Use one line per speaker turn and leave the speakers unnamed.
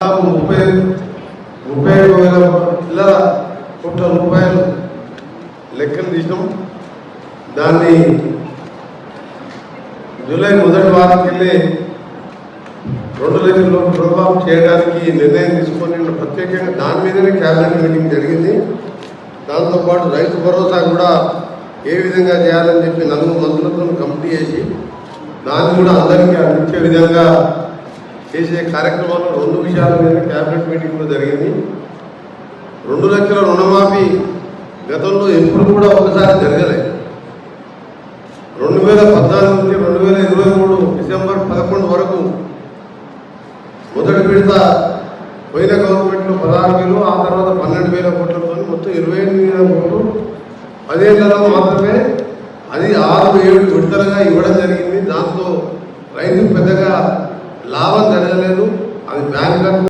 30,35,000 కోట్ల రూపాయలు లెక్కలు తీసినాం. దాన్ని జూలై మొదటి వారంకెళ్ళి 2 లక్షల రుణమాఫీ చేయడానికి నిర్ణయం తీసుకొని ప్రత్యేకంగా దాని మీదనే క్యాబినెట్ మీటింగ్ జరిగింది. దాంతోపాటు రైతు భరోసా కూడా ఏ విధంగా చేయాలని చెప్పి 4 మంత్రులతో కమిటీ చేసి దాన్ని కూడా అందరికీ అందించే విధంగా చేసే కార్యక్రమంలో 2 విషయాల మీద క్యాబినెట్ మీటింగ్లో జరిగింది. 2 లక్షల రుణమాఫీ గతంలో ఎప్పుడు కూడా ఒకసారి జరగలేదు. 2014 నుంచి 2023 డిసెంబర్ 11 వరకు మొదటి విడత పోయిన గవర్నమెంట్లో 16,000, ఆ తర్వాత 12,000 కోట్లతో మొత్తం 28,000 కోట్లు 10 ఏళ్లలో మాత్రమే అది 6-7 విడతలుగా ఇవ్వడం జరిగింది. దాంతో రైతు పెద్దగా లాభం జరగలేదు. అది బ్యాంకులకు